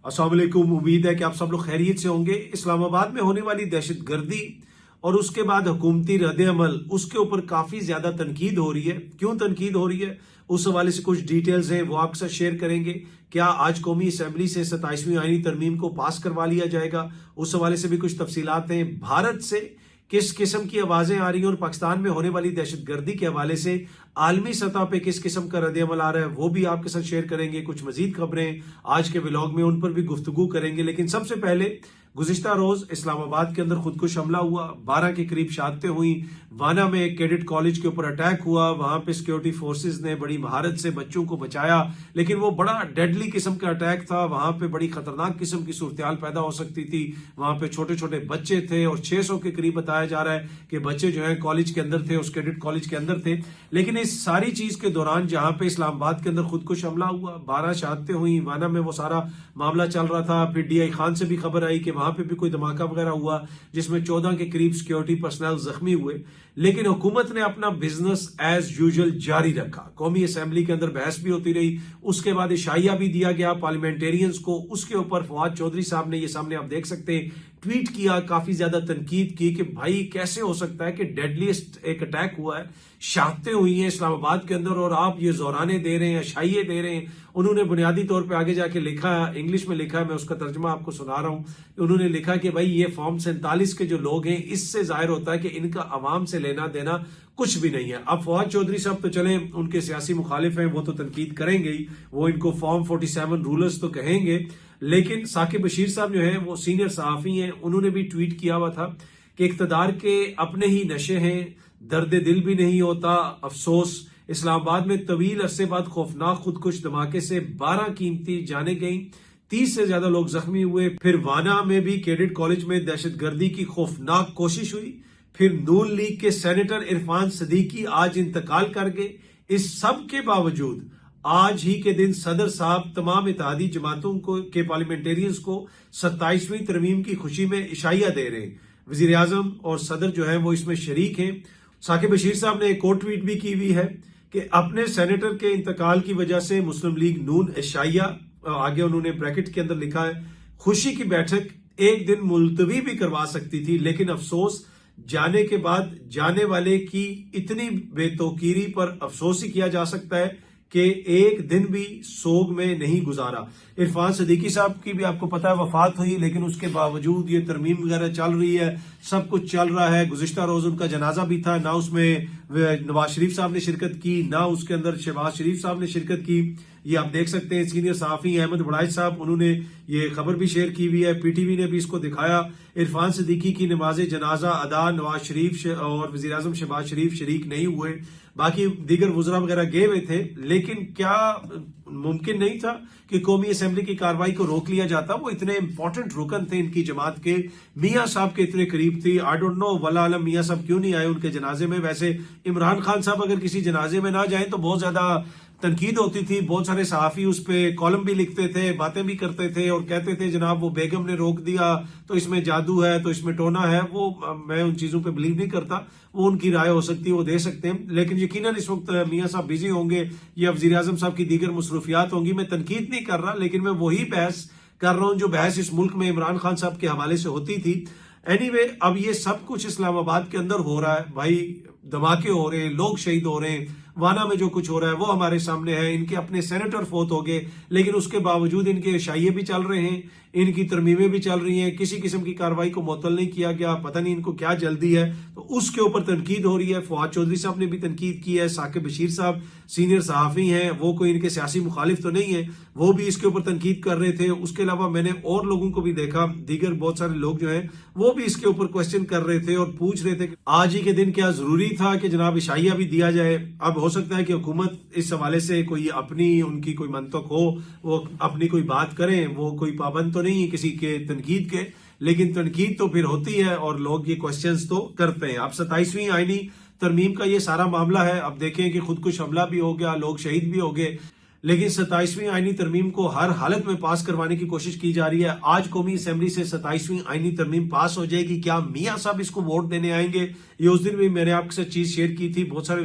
अस्सलाम वालेकुम। उम्मीद है कि आप सब लोग खैरियत से होंगे। इस्लामाबाद में होने वाली दहशतगर्दी और उसके बाद हुकूमती रद्द-ए-अमल, उसके ऊपर काफी ज्यादा तनकीद हो रही है। क्यों तनकीद हो रही है, उस हवाले से कुछ डिटेल्स हैं, वो आपके साथ शेयर करेंगे। क्या आज कौमी असम्बली से 27वीं आईनी तरमीम को पास करवा लिया जाएगा, उस हवाले से भी कुछ तफसीलात हैं। भारत से किस किस्म की आवाजें आ रही हैं और पाकिस्तान में होने वाली दहशतगर्दी के हवाले से आलमी सतह पे किस किस्म का रद्द-ए-अमल आ रहा है, वो भी आपके साथ शेयर करेंगे। कुछ मजीद खबरें आज के व्लॉग में, उन पर भी गुफ्तगू करेंगे। लेकिन सबसे पहले गुज़िश्ता रोज इस्लामाबाद के अंदर खुदकुश हमला हुआ, 12 के करीब शहादतें हुई। वाना में एक कैडेट कॉलेज के ऊपर अटैक हुआ, वहां पे सिक्योरिटी फोर्सेस ने बड़ी महारत से बच्चों को बचाया, लेकिन वो बड़ा डेडली किस्म का अटैक था। वहां पे बड़ी खतरनाक किस्म की सूरत पैदा हो सकती थी। वहां पे छोटे छोटे बच्चे थे और 600 के करीब बताया जा रहा है कि बच्चे जो है कॉलेज के अंदर थे, उस कैडेट कॉलेज के अंदर थे। लेकिन इस सारी चीज के दौरान जहां पे इस्लामाबाद के अंदर खुदकुश हमला हुआ, 12 शहादतें हुई, वाना में वो सारा मामला चल रहा था। फिर DI खान से भी खबर आई कि वहां पे भी कोई धमाका वगैरह हुआ, जिसमें 14 के करीब सिक्योरिटी पर्सनल जख्मी हुए। लेकिन हुकूमत ने अपना बिजनेस एज यूजुअल जारी रखा। कौमी असम्बली के अंदर बहस भी होती रही, उसके बाद इशाइया भी दिया गया पार्लियामेंटेरियंस को। उसके ऊपर फवाद चौधरी साहब ने, ये सामने आप देख सकते हैं, ट्वीट किया, काफी ज्यादा तनकीद की कि भाई कैसे हो सकता है कि डेडलीस्ट एक अटैक हुआ है, शहादतें हुई हैं इस्लामाबाद के अंदर और आप ये जोराने दे रहे हैं, अशाइये दे रहे हैं। उन्होंने बुनियादी तौर पे आगे जाके लिखा, इंग्लिश में लिखा है, मैं उसका तर्जमा आपको सुना रहा हूं। उन्होंने लिखा कि भाई ये फॉर्म 47 के जो लोग हैं, इससे जाहिर होता है कि इनका अवाम से लेना देना कुछ भी नहीं है। अब फवाद चौधरी साहब तो चले, उनके सियासी मुखालिफ हैं, वो तो तनकीद करेंगे ही, वो इनको फॉर्म 47 रूलर्स तो कहेंगे। लेकिन साकिब बशीर साहब जो है वो सीनियर सहाफी हैं, उन्होंने भी ट्वीट किया हुआ था कि इख्तदार के अपने ही नशे हैं, दर्द दिल भी नहीं होता अफसोस। इस्लामाबाद में तवील अरसे बाद खौफनाक खुदकुश धमाके से 12 कीमती जाने गई, 30 से ज्यादा लोग जख्मी हुए। फिर वाना में भी कैडेट कॉलेज में दहशतगर्दी की खौफनाक कोशिश हुई। फिर नून लीग के सेनेटर इरफान सदीकी आज इंतकाल कर गए। इस सब के बावजूद आज ही के दिन सदर साहब तमाम इत्तेहादी जमातों को के पार्लियामेंटेरियंस को 27वीं तरमीम की खुशी में इशाइया दे रहे हैं। वजीर आजम और सदर जो है वो इसमें शरीक हैं। साकिब बशीर साहब ने एक और ट्वीट भी की हुई है कि अपने सेनेटर के इंतकाल की वजह से मुस्लिम लीग नून इशाइया, आगे उन्होंने ब्रैकेट के अंदर लिखा है, खुशी की बैठक एक दिन मुलतवी भी करवा सकती थी, लेकिन अफसोस जाने के बाद जाने वाले की इतनी बेतौकीरी पर अफसोस ही किया जा सकता है कि एक दिन भी सोग में नहीं गुजारा। इरफान सदीकी साहब की भी आपको पता है वफात हुई, लेकिन उसके बावजूद ये तरमीम वगैरह चल रही है, सब कुछ चल रहा है। गुज़िश्ता रोज उनका जनाजा भी था, ना उसमें नवाज शरीफ साहब ने शिरकत की, ना उसके अंदर शहबाज शरीफ साहब ने शिरकत की। ये आप देख सकते हैं, सीनियर सहाफी अहमद बड़ाइच साहब, उन्होंने ये खबर भी शेयर की हुई है, PTV ने भी इसको दिखाया। इरफान सदीकी की नमाज जनाजा अदा नवाज शरीफ और वजीर आजम शहबाज शरीफ शरीक नहीं हुए, बाकी दीगर वुजरा वगैरह गए हुए थे। लेकिन क्या मुमकिन नहीं था कि कौमी असम्बली की कार्रवाई को रोक लिया जाता? वो इतने इंपॉर्टेंट रुकन थे इनकी जमात के, मियां साहब के इतने करीब थी। आई डोंट नो वल्लाह आलम मियां साहब क्यों नहीं आए उनके जनाजे में। वैसे इमरान खान साहब अगर किसी जनाजे में ना जाए तो बहुत ज्यादा तनकीद होती थी, बहुत सारे सहाफी उस पे कॉलम भी लिखते थे, बातें भी करते थे और कहते थे जनाब वो बेगम ने रोक दिया तो इसमें जादू है, तो इसमें टोना है। वो मैं उन चीजों पे बिलीव नहीं करता, वो उनकी राय हो सकती है, वो दे सकते हैं। लेकिन यकीनन इस वक्त मियां साहब बिजी होंगे या वजीर आजम साहब की दीगर मसरूफियात होंगी। मैं तनकीद नहीं कर रहा, लेकिन मैं वही बहस कर रहा हूं जो बहस इस मुल्क में इमरान खान साहब के हवाले से होती थी। एनीवे, अब ये सब कुछ इस्लामाबाद के अंदर हो रहा है भाई, धमाके हो रहे हैं, लोग शहीद हो रहे हैं। वाना में जो कुछ हो रहा है वो हमारे सामने है। इनके अपने सेनेटर फोत हो गए, लेकिन उसके बावजूद इनके इशाइये भी चल रहे हैं, इनकी तरमीमें भी चल रही हैं, किसी किस्म की कार्रवाई को मुअत्तल नहीं किया गया। पता नहीं इनको क्या जल्दी है, तो उसके ऊपर तनकीद हो रही है। फवाद चौधरी साहब ने भी तनकीद की है, साकिब बशीर साहब सीनियर सहाफी हैं, वो कोई इनके सियासी मुखालिफ तो नहीं है, वो भी इसके ऊपर तनकीद कर रहे थे। उसके अलावा मैंने और लोगों को भी देखा, दीगर बहुत सारे लोग जो हैं वो भी इसके ऊपर क्वेश्चन कर रहे थे और पूछ रहे थे कि आज ही के दिन क्या जरूरी था कि जनाब इशाइया भी दिया जाए। अब हो सकता है कि हुकूमत इस हवाले से कोई अपनी उनकी कोई मंतक हो, वो अपनी कोई बात करें, वो कोई पाबंद तो नहीं है किसी के तनकीद के, लेकिन तनकीद तो फिर होती है और लोग ये क्वेश्चंस तो करते हैं। अब 27वीं आईनी तरमीम का ये सारा मामला है। अब देखें कि खुदकुश हमला भी हो गया, लोग शहीद भी हो गए, लेकिन 27वीं आईनी तरमीम को हर हालत में पास करवाने की कोशिश की जा रही है। आज कौमी असेंबली से 27वीं आईनी तरमीम पास हो जाएगी। क्या मियां साहब इसको वोट देने आएंगे? ये उस दिन भी मैंने आपके साथ चीज शेयर की थी। बहुत सारे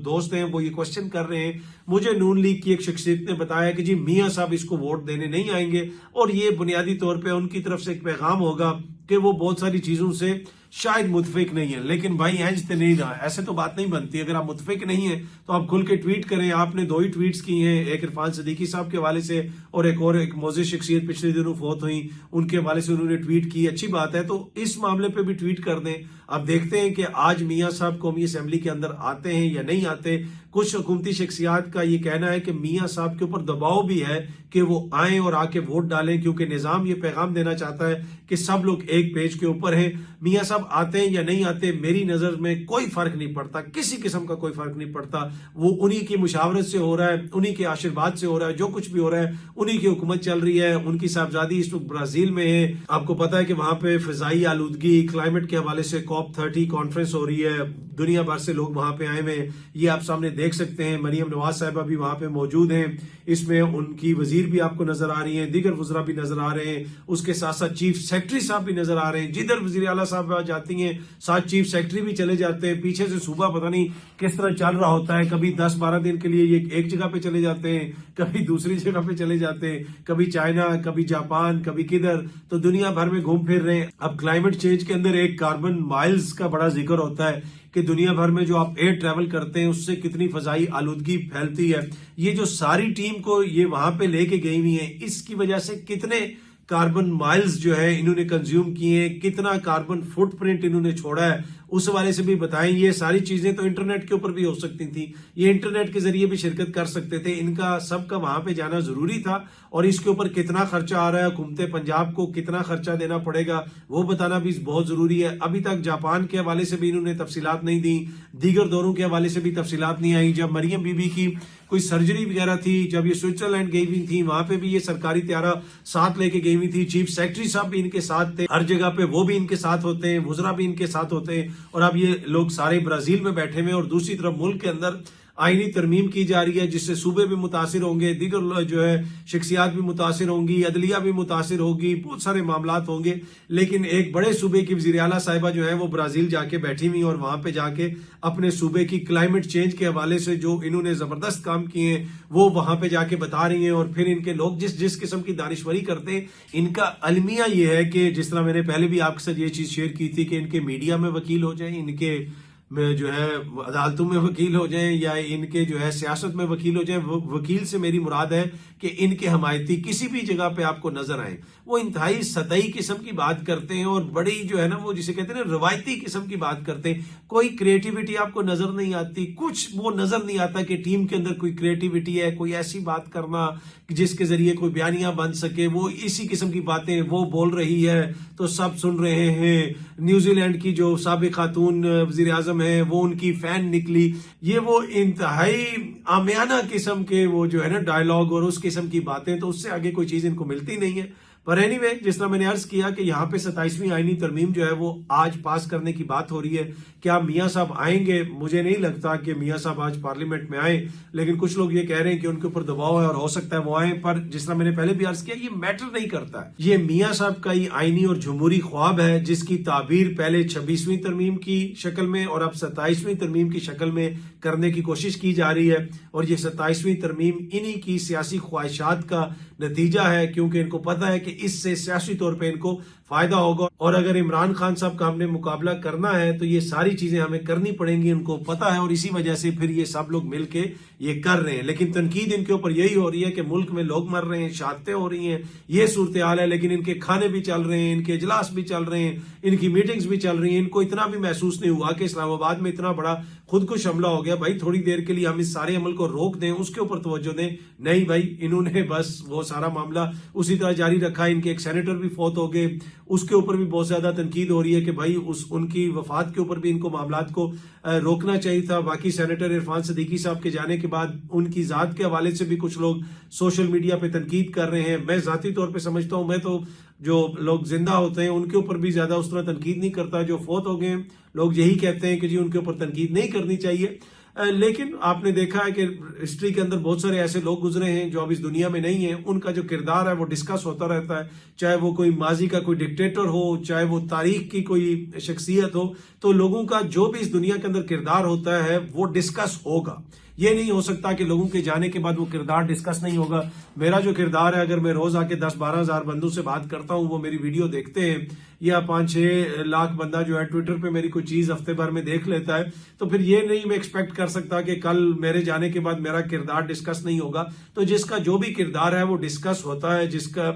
दोस्त हैं वो ये क्वेश्चन कर रहे हैं। मुझे नून लीग की एक शख्सियत ने बताया कि जी मियां साहब इसको वोट देने नहीं आएंगे, और ये बुनियादी तौर पर उनकी तरफ से एक पैगाम होगा कि वो बहुत सारी चीजों से शायद मुतफिक नहीं है। लेकिन भाई इंज तो नहीं रहा, ऐसे तो बात नहीं बनती। अगर आप मुतफिक नहीं है तो आप खुल के ट्वीट करें। आपने 2 ही ट्वीट्स की हैं, एक इरफान सदीकी साहब के हवाले से और एक मोअज़्ज़िज़ शख्सियत पिछले दिनों फौत हुई, उनके हवाले से उन्होंने ट्वीट की। अच्छी बात है, तो इस मामले पे भी ट्वीट कर दें। अब देखते हैं कि आज मियां साहब कौमी असेंबली के अंदर आते हैं या नहीं आते। कुछ हुकूमती शख्सियात का ये कहना है कि मियां साहब के ऊपर दबाव भी है कि वो आए और आके वोट डालें, क्योंकि निजाम ये पैगाम देना चाहता है कि सब लोग एक पेज के ऊपर हैं। मियां साहब आते हैं या नहीं आते, मेरी नजर में कोई फर्क नहीं पड़ता, किसी किस्म का कोई फर्क नहीं पड़ता। वो उन्हीं की मुशावरत से हो रहा है, उन्हीं के आशीर्वाद से हो रहा है। जो कुछ भी हो रहा है उन्हीं की हुकूमत चल रही है। उनकी साहबजादी इस वक्त ब्राजील में है। आपको पता है कि वहां पे फिजाई आलूदगी, क्लाइमेट के हवाले से COP30 कॉन्फ्रेंस हो रही है। दुनिया भर से लोग वहां पे आए हुए हैं, ये आप सामने देख सकते हैं। मरियम नवाज साहिबा भी वहां पे मौजूद हैं। इसमें उनकी वजीर भी आपको नजर आ रही हैं, दीगर वज़रा भी नजर आ रहे हैं। उसके साथ साथ चीफ सेक्रेटरी साहब भी नजर आ रहे हैं। जिधर वजीर आला साहब जाती हैं साथ चीफ सेक्रेटरी भी चले जाते हैं। पीछे से सूबा पता नहीं किस तरह चल रहा होता है। कभी 10-12 दिन के लिए ये एक जगह पे चले जाते हैं, कभी दूसरी जगह पे चले जाते हैं, कभी चाइना, कभी जापान, कभी किधर, तो दुनिया भर में घूम फिर रहे हैं। अब क्लाइमेट चेंज के अंदर एक कार्बन माइल्स का बड़ा जिक्र होता है कि दुनिया भर में जो आप एयर ट्रैवल करते हैं उससे कितनी फजाई आलूदगी फैलती है। ये जो सारी टीम को ये वहां पे लेके गई हुई है, इसकी वजह से कितने कार्बन माइल्स जो है इन्होंने कंज्यूम किए, कितना कार्बन फुटप्रिंट इन्होंने छोड़ा है, उस वाले से भी बताएं। ये सारी चीजें तो इंटरनेट के ऊपर भी हो सकती थी, ये इंटरनेट के जरिए भी शिरकत कर सकते थे। इनका सबका वहां पे जाना जरूरी था, और इसके ऊपर कितना खर्चा आ रहा है, हुकूमत पंजाब को कितना खर्चा देना पड़ेगा वो बताना भी बहुत जरूरी है। अभी तक जापान के हवाले से भी इन्होंने तफसीलात नहीं दी, दीगर दौरों के हवाले से भी तफसीलात नहीं आई। जब मरियम बीबी की कोई सर्जरी वगैरह थी, जब ये स्विट्जरलैंड गई हुई थी, वहां पे भी ये सरकारी त्यारा साथ लेके गई हुई थी। चीफ सेक्रेटरी साहब भी इनके साथ थे, हर जगह पे वो भी इनके साथ होते हैं, वुजरा भी इनके साथ होते हैं। और अब ये लोग सारे ब्राजील में बैठे हुए हैं, और दूसरी तरफ मुल्क के अंदर आईनी तरमीम की जा रही है, जिससे सूबे भी मुतासिर होंगे, दीगर जो है शख्सियात भी मुतासिर होंगी, अदलिया भी मुतासिर होगी, बहुत सारे मामलात होंगे। लेकिन एक बड़े सूबे की वज़ीर आला साहिबा जो है वो ब्राजील जाके बैठी हुई, और वहां पे जाके अपने सूबे की क्लाइमेट चेंज के हवाले से जो इन्होंने जबरदस्त काम किए हैं वो वहां पे जाके बता रही हैं। और फिर इनके लोग जिस जिस किस्म की दानिशवरी करते हैं, इनका अलमिया ये है कि जिस तरह मैंने पहले भी आपके साथ ये चीज शेयर की थी कि इनके मीडिया में वकील हो जाए, इनके में जो है अदालतों में वकील हो जाएं, या इनके जो है सियासत में वकील हो जाएं। वकील से मेरी मुराद है कि इनके हमायती किसी भी जगह पे आपको नजर आए, वो इंतहाई सतही किस्म की बात करते हैं, और बड़ी जो है ना वो जिसे कहते हैं ना रवायती किस्म की बात करते हैं। कोई क्रिएटिविटी आपको नजर नहीं आती, कुछ वो नजर नहीं आता कि टीम के अंदर कोई क्रिएटिविटी है, कोई ऐसी बात करना जिसके जरिए कोई बयानियां बन सके। वो इसी किस्म की बातें वो बोल रही है तो सब सुन रहे हैं। न्यूजीलैंड की जो साबिक खातून वजीर आजम है वो उनकी फैन निकली। ये वो इंतहाई आमियाना किस्म के वो जो है ना डायलॉग और उस किस्म की बातें, तो उससे आगे कोई चीज इनको मिलती नहीं है। पर एनीवे, जिस तरह मैंने अर्ज किया कि यहाँ पे 27वीं आईनी तरमीम जो है वो आज पास करने की बात हो रही है। क्या मियां साहब आएंगे? मुझे नहीं लगता कि मियां साहब आज पार्लियामेंट में आए, लेकिन कुछ लोग ये कह रहे हैं कि उनके ऊपर दबाव है और हो सकता है वो आए। पर जिस तरह मैंने पहले भी अर्ज किया, ये मैटर नहीं करता है। ये मियां साहब का ही आईनी और जमहूरी ख्वाब है, जिसकी ताबीर पहले 26वीं तरमीम की शक्ल में और अब 27वीं तरमीम की शक्ल में करने की कोशिश की जा रही है। और ये 27वीं तरमीम इन्हीं की सियासी ख्वाहिशात का नतीजा है, क्योंकि इनको पता है कि इससे सियासी तौर पे इनको फायदा होगा। और अगर इमरान खान साहब का हमने मुकाबला करना है तो ये सारी चीजें हमें करनी पड़ेंगी, उनको पता है, और इसी वजह से फिर ये सब लोग मिलके ये कर रहे हैं। लेकिन तनकीद इनके ऊपर यही हो रही है कि मुल्क में लोग मर रहे हैं, शहादतें हो रही हैं, ये सूरत हाल है, लेकिन इनके खाने भी चल रहे हैं, इनके इजलास भी चल रहे हैं, इनकी मीटिंग्स भी चल रही हैं। इनको इतना भी महसूस नहीं हुआ कि इस्लामाबाद में इतना बड़ा खुदकुश हमला हो गया, भाई थोड़ी देर के लिए हम इस सारे अमल को रोक दें, उसके ऊपर तवज्जो दें। नहीं भाई, इन्होंने बस वो सारा मामला उसी तरह जारी रखा। इनके एक सेनेटर भी फौत हो गए, उसके ऊपर भी बहुत ज्यादा तनकीद हो रही है कि भाई उनकी वफात के ऊपर भी इनको मामलात को रोकना चाहिए था। बाकी सेनेटर इरफान सदीकी साहब के जाने के बाद उनकी जात के हवाले से भी कुछ लोग सोशल मीडिया पे तनकीद कर रहे हैं। मैं जाती तौर पे समझता हूं, मैं तो जो लोग जिंदा होते हैं उनके ऊपर भी ज्यादा उस तरह तनकीद नहीं करता। जो फौत हो गए लोग यही कहते हैं कि जी उनके ऊपर तनकीद नहीं करनी चाहिए। लेकिन आपने देखा है कि हिस्ट्री के अंदर बहुत सारे ऐसे लोग गुजरे हैं जो अब इस दुनिया में नहीं है, उनका जो किरदार है वो डिस्कस होता रहता है, चाहे वो कोई माजी का कोई डिक्टेटर हो, चाहे वो तारीख की कोई शख्सियत हो, तो लोगों का जो भी इस दुनिया के अंदर किरदार होता है वो डिस्कस होगा। ये नहीं हो सकता कि लोगों के जाने के बाद वो किरदार डिस्कस नहीं होगा। मेरा जो किरदार है, अगर मैं रोज आके 10-12 हजार बंदों से बात करता हूं, वो मेरी वीडियो देखते हैं, या 5-6 लाख बंदा जो है ट्विटर पे मेरी कोई चीज हफ्ते भर में देख लेता है, तो फिर ये नहीं मैं एक्सपेक्ट कर सकता कि कल मेरे जाने के बाद मेरा किरदार डिस्कस नहीं होगा। तो जिसका जो भी किरदार है वो डिस्कस होता है, जिसका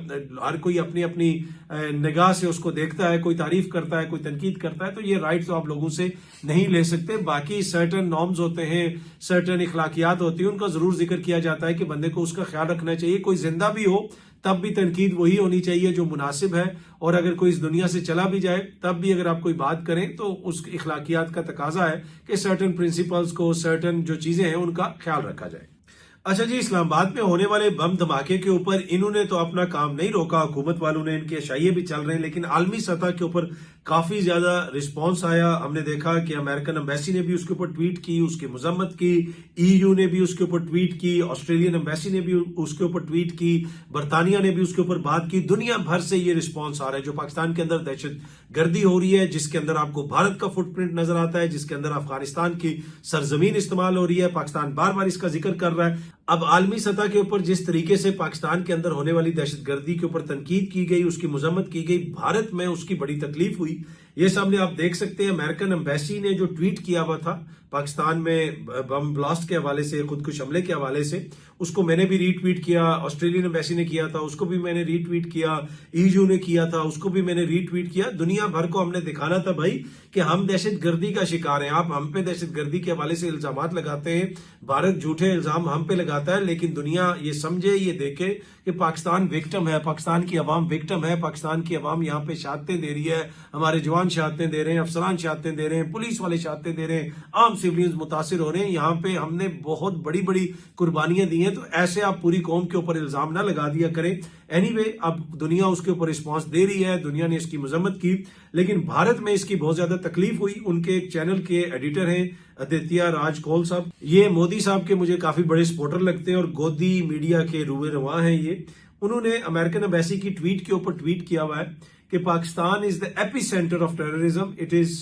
हर कोई अपनी अपनी निगाह से उसको देखता है, कोई तारीफ करता है, कोई तनकीद करता है, तो ये राइट तो आप लोगों से नहीं ले सकते। बाकी सर्टन नॉर्म्स होते हैं, सर्टन इखलाकियात होती है, उनका जरूर जिक्र किया जाता है कि बंदे को उसका ख्याल रखना चाहिए। कोई जिंदा भी हो तब भी तनकीद वही होनी चाहिए जो मुनासिब है, और अगर कोई इस दुनिया से चला भी जाए तब भी अगर आप कोई बात करें तो उस इखलाकियात का तकाजा है कि सर्टन प्रिंसिपल्स को, सर्टन जो चीजें हैं उनका ख्याल रखा जाए। अच्छा जी, इस्लामाबाद में होने वाले बम धमाके के ऊपर इन्होंने तो अपना काम नहीं रोका, हुकूमत वालों ने, इनके शाये भी चल रहे हैं, लेकिन आलमी सतह के ऊपर काफी ज्यादा रिस्पांस आया। हमने देखा कि अमेरिकन एम्बेसी ने भी उसके ऊपर ट्वीट की, उसकी मजम्मत की, ईयू ने भी उसके ऊपर ट्वीट की, ऑस्ट्रेलियन एम्बेसी ने भी उसके ऊपर ट्वीट की, बरतानिया ने भी उसके ऊपर बात की। दुनिया भर से ये रिस्पॉन्स आ रहा है जो पाकिस्तान के अंदर दहशत गर्दी हो रही है, जिसके अंदर आपको भारत का फुटप्रिंट नजर आता है, जिसके अंदर अफगानिस्तान की सरजमीन इस्तेमाल हो रही है। पाकिस्तान बार बार इसका जिक्र कर रहा है। अब आलमी सतह के ऊपर जिस तरीके से पाकिस्तान के अंदर होने वाली दहशतगर्दी के ऊपर तनकीद की गई, उसकी मजम्मत की गई, भारत में उसकी बड़ी तकलीफ हुई, ये सामने आप देख सकते हैं। अमेरिकन एम्बेसी ने जो ट्वीट किया हुआ था पाकिस्तान में बम ब्लास्ट के हवाले से, खुदकुश हमले के हवाले से, उसको मैंने भी रीट्वीट किया, ऑस्ट्रेलियन एम्बेसी ने किया था, उसको भी मैंने रीट्वीट किया, ईयू ने किया था, उसको भी मैंने रीट्वीट किया। दुनिया भर को हमने दिखाना था भाई कि हम दहशतगर्दी का शिकार हैं। आप हम पे दहशतगर्दी के हवाले से इल्जामात लगाते हैं, भारत झूठे इल्जाम हम पे लगाता है, लेकिन दुनिया ये समझे, ये देखे कि पाकिस्तान विक्टिम है, पाकिस्तान की अवाम विक्टिम है, पाकिस्तान की अवाम यहाँ पे शहादतें दे रही है, हमारे जवान शहादतें दे रहे हैं, अफसरान शहादतें दे रहे हैं, पुलिस वाले शहादतें दे रहे हैं, आम सिविलियंस मुतासिर हो रहे हैं। यहाँ पे हमने बहुत बड़ी बड़ी कुर्बानियां दी हैं, तो ऐसे आप पूरी कौम के ऊपर इल्जाम ना लगा दिया करें। एनीवे, अब दुनिया उसके ऊपर रिस्पॉन्स दे रही है, दुनिया ने इसकी मजम्मत की, लेकिन भारत में इसकी बहुत ज्यादा तकलीफ हुई। उनके एक चैनल के एडिटर हैं आदित्य राज कौल साहब, ये मोदी साहब के मुझे काफी बड़े सपोर्टर लगते हैं और गोदी मीडिया के रूए रवा हैं ये। उन्होंने अमेरिकन एम्बेसी की ट्वीट के ऊपर ट्वीट किया हुआ है कि Pakistan is the AP centre of terrorism, it is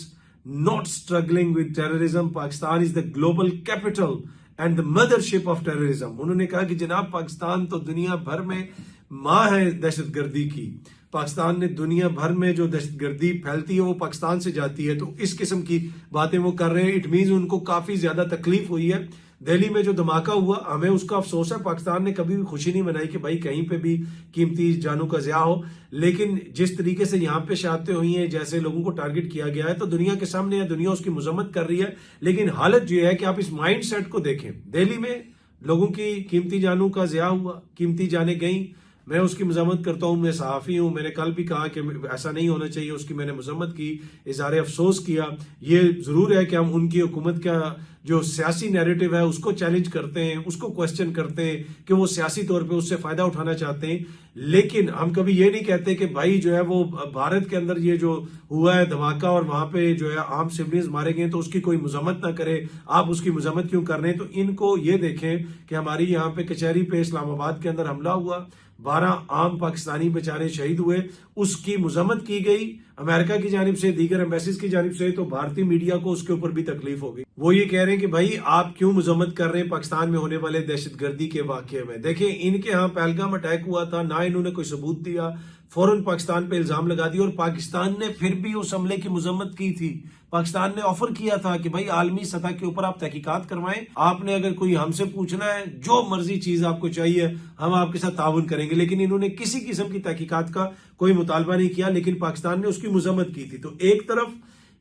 not struggling with terrorism, Pakistan is the global capital and the mothership of terrorism. उन्होंने कहा कि जनाब पाकिस्तान तो दुनिया भर में मां है दहशतगर्दी की, पाकिस्तान ने दुनिया भर में जो दहशतगर्दी फैलती है वो पाकिस्तान से जाती है। तो इस किस्म की बातें वो कर रहे हैं, इट मीन्स उनको काफी ज्यादा तकलीफ हुई है। दिल्ली में जो धमाका हुआ, हमें उसका अफसोस है, पाकिस्तान ने कभी भी खुशी नहीं मनाई कि भाई कहीं पे भी कीमती जानों का ज़िया हो, लेकिन जिस तरीके से यहाँ पे शहादतें हुई हैं, जैसे लोगों को टारगेट किया गया है, तो दुनिया के सामने है, दुनिया उसकी मजम्मत कर रही है। लेकिन हालत ये है कि आप इस माइंड सेट को देखें, दिल्ली में लोगों की कीमती जानों का ज़िया हुआ, कीमती जाने गई, मैं उसकी मजम्मत करता हूं, मैं सहाफ़ी हूं, मैंने कल भी कहा कि ऐसा नहीं होना चाहिए, उसकी मैंने मजम्मत की, इज़हार अफसोस किया। ये ज़रूर है कि हम उनकी हुकूमत का जो सियासी नैरेटिव है उसको चैलेंज करते हैं, उसको क्वेश्चन करते हैं कि वो सियासी तौर पे उससे फ़ायदा उठाना चाहते हैं, लेकिन हम कभी ये नहीं कहते कि भाई जो है वो भारत के अंदर ये जो हुआ है धमाका और वहां पे जो है आम सिविलियंस मारे गए तो उसकी कोई मजम्मत ना करे, आप उसकी मजम्मत क्यों कर रहे हैं। तो इनको ये देखें कि हमारी यहाँ पे कचहरी पे इस्लामाबाद के अंदर हमला हुआ, 12 आम पाकिस्तानी बेचारे शहीद हुए, उसकी मजम्मत की गई अमेरिका की जानिब से, दीगर एम्बेसीज की जानिब से, तो भारतीय मीडिया को उसके ऊपर भी तकलीफ होगी। वो ये कह रहे हैं कि भाई आप क्यों मजम्मत कर रहे हैं पाकिस्तान में होने वाले दहशतगर्दी के वाकये में। देखें, इनके यहाँ पहलगाम अटैक हुआ था, ना इन्होंने कोई सबूत दिया, फौरन पाकिस्तान पे इल्जाम लगा दिया, और पाकिस्तान ने फिर भी उस हमले की मजम्मत की थी। पाकिस्तान ने ऑफर किया था कि भाई आलमी सतह के ऊपर आप तहकीकात करवाएं, आपने अगर कोई हमसे पूछना है, जो मर्जी चीज आपको चाहिए हम आपके साथ ताउन करेंगे, लेकिन इन्होंने किसी किस्म की तहकीकात का कोई मुतालबा नहीं किया, लेकिन पाकिस्तान ने उसकी मजम्मत की थी। तो एक तरफ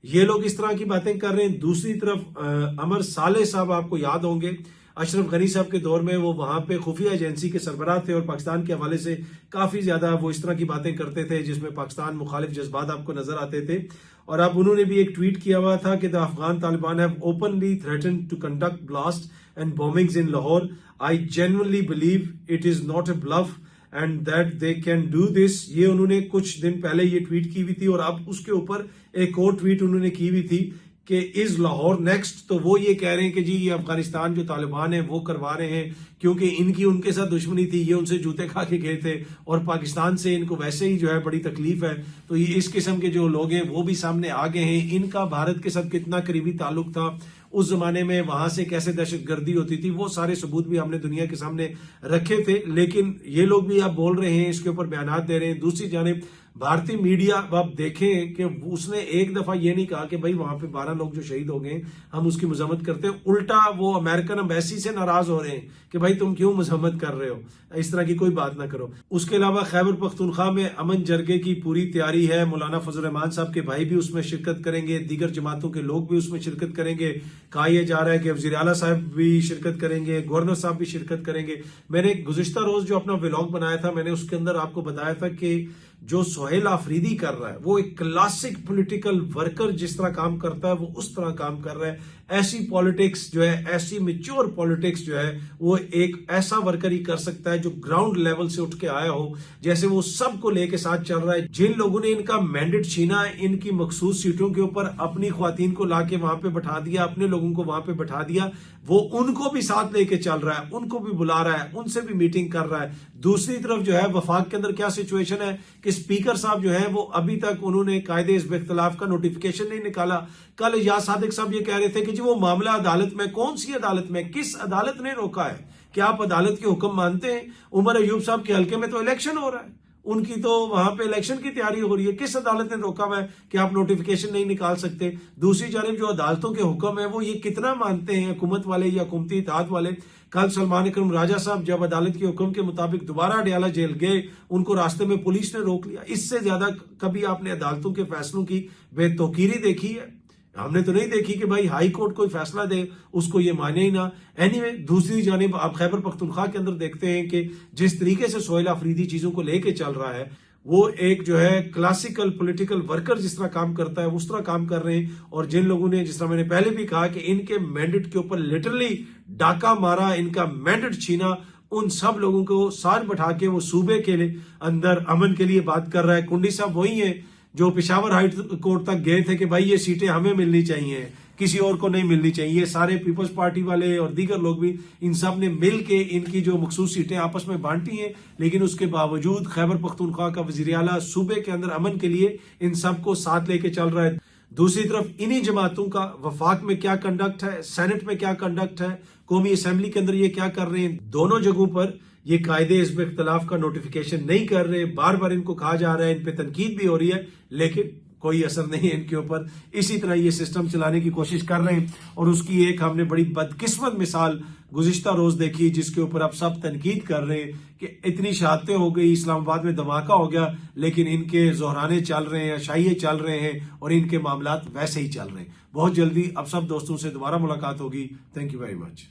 ये लोग इस तरह की बातें कर रहे हैं, दूसरी तरफ अमर साले साहब आपको याद होंगे, अशरफ गनी साहब के दौर में वो वहां पे खुफिया एजेंसी के सरबराह थे और पाकिस्तान के हवाले से काफी ज्यादा वो इस तरह की बातें करते थे जिसमें पाकिस्तान मुखालिफ जज्बात आपको नजर आते थे। और अब उन्होंने भी एक ट्वीट किया हुआ था कि the Afghan Taliban have openly threatened to conduct blast and bombings in Lahore, I genuinely believe it is not a bluff and that they can do this. ये उन्होंने कुछ दिन पहले ये ट्वीट की हुई थी, और अब उसके ऊपर एक और ट्वीट उन्होंने की हुई थी कि इज लाहौर नेक्स्ट, तो वो ये कह रहे हैं कि जी ये अफगानिस्तान जो तालिबान है वो करवा रहे हैं, क्योंकि इनकी उनके साथ दुश्मनी थी, ये उनसे जूते खा के गए थे और पाकिस्तान से इनको वैसे ही जो है बड़ी तकलीफ है। तो ये इस किस्म के जो लोग हैं वो भी सामने आ गए हैं। इनका भारत के साथ कितना करीबी ताल्लुक था, उस जमाने में वहां से कैसे दहशतगर्दी होती थी, वो सारे सबूत भी हमने दुनिया के सामने रखे थे। लेकिन ये लोग भी आप बोल रहे हैं, इसके ऊपर बयान दे रहे हैं। दूसरी जानिब भारतीय मीडिया, आप देखें कि उसने एक दफा ये नहीं कहा कि भाई वहां पे 12 लोग जो शहीद हो गए हम उसकी मजम्मत करते हैं, उल्टा वो अमेरिकन एम्बेसी से नाराज हो रहे हैं कि भाई तुम क्यों मजम्मत कर रहे हो, इस तरह की कोई बात ना करो। उसके अलावा खैबर पख्तूनख्वा में अमन जरगे की पूरी तैयारी है। मौलाना फजल रहमान साहब के भाई भी उसमें शिरकत करेंगे, दीगर जमातों के लोग भी उसमें शिरकत करेंगे। कहा यह जा रहा है कि वज़ीर आला साहब भी शिरकत करेंगे, गवर्नर साहब भी शिरकत करेंगे। मैंने गुज़िश्ता रोज जो अपना व्लॉग बनाया था, मैंने उसके अंदर आपको बताया था कि जो सोहेल आफरीदी कर रहा है वो एक क्लासिक पॉलिटिकल वर्कर जिस तरह काम करता है वो उस तरह काम कर रहा है। ऐसी पॉलिटिक्स जो है, ऐसी मैच्योर पॉलिटिक्स जो है वो एक ऐसा वर्कर ही कर सकता है जो ग्राउंड लेवल से उठ के आया हो, जैसे वो सबको लेके साथ चल रहा है। जिन लोगों ने इनका मैंडेट छीना, इनकी मखसूस सीटों के ऊपर अपनी ख्वातीन को लाके वहां पे बैठा दिया, अपने लोगों को वहां पे बैठा दिया, वो उनको भी साथ लेके चल रहा है, उनको भी बुला रहा है, उनसे भी मीटिंग कर रहा है। दूसरी तरफ जो है वफाक के अंदर क्या सिचुएशन है कि स्पीकर साहब जो है वो अभी तक उन्होंने कायदे हिज़्ब इख्तिलाफ का नोटिफिकेशन नहीं निकाला। कल याद सादिक साहब ये कह रहे थे कि जी वो मामला अदालत में, कौन सी अदालत में, किस अदालत ने रोका है? क्या आप अदालत के हुक्म मानते हैं? उमर अयूब साहब के हल्के में तो इलेक्शन हो रहा है, उनकी तो वहां पे इलेक्शन की तैयारी हो रही है। किस अदालत ने रोका हुआ है कि आप नोटिफिकेशन नहीं निकाल सकते? दूसरी जानिब जो अदालतों के हुक्म है वो ये कितना मानते हैं हुकूमत वाले या हुकूमती इत्तेहाद वाले? कल सलमान अकरम राजा साहब जब अदालत के हुक्म के मुताबिक दोबारा अडयाला जेल गए, उनको रास्ते में पुलिस ने रोक लिया। इससे ज्यादा कभी आपने अदालतों के फैसलों की बेतौकीरी देखी है? हमने तो नहीं देखी कि भाई हाई कोर्ट कोई फैसला दे उसको ये माने ही ना। एनीवे, दूसरी जानिब आप खैबर पख्तूनख्वा के अंदर देखते हैं कि जिस तरीके से सोहेल आफरीदी चीजों को लेके चल रहा है, वो एक जो है क्लासिकल पॉलिटिकल वर्कर जिस तरह काम करता है उस तरह काम कर रहे हैं। और जिन लोगों ने, जिस तरह मैंने पहले भी कहा कि इनके मैंडेट के ऊपर लिटरली डाका मारा, इनका मैंडेट छीना, उन सब लोगों को साथ बैठा के वो सूबे के अंदर अमन के लिए बात कर रहा है। कुंडी साहब वही है जो पेशावर हाई कोर्ट तक गए थे कि भाई ये सीटें हमें मिलनी चाहिए, किसी और को नहीं मिलनी चाहिए। सारे पीपल्स पार्टी वाले और दीगर लोग भी, इन सब ने मिल के इनकी जो मखसूस सीटें आपस में बांटी हैं, लेकिन उसके बावजूद खैबर पख्तूनख्वा का वज़ीर आला सूबे के अंदर अमन के लिए इन सबको साथ लेके चल रहा है। दूसरी तरफ इन्हीं जमातों का वफाक में क्या कंडक्ट है, सेनेट में क्या कंडक्ट है, कौमी असेंबली के अंदर ये क्या कर रहे हैं, दोनों जगहों पर ये कायदे हिज़्ब इख्तिलाफ का नोटिफिकेशन नहीं कर रहे। बार बार इनको कहा जा रहा है, इन पे तनकीद भी हो रही है, लेकिन कोई असर नहीं है इनके ऊपर। इसी तरह ये सिस्टम चलाने की कोशिश कर रहे हैं। और उसकी एक हमने बड़ी बदकिस्मत मिसाल गुज़िश्ता रोज देखी, जिसके ऊपर अब सब तनकीद कर रहे हैं कि इतनी शहादतें हो गई, इस्लामाबाद में धमाका हो गया, लेकिन इनके जोहराने चल रहे हैं, शाइये चल रहे हैं और इनके मामलात वैसे ही चल रहे हैं। बहुत जल्दी अब सब दोस्तों से दोबारा मुलाकात होगी। Thank you very much.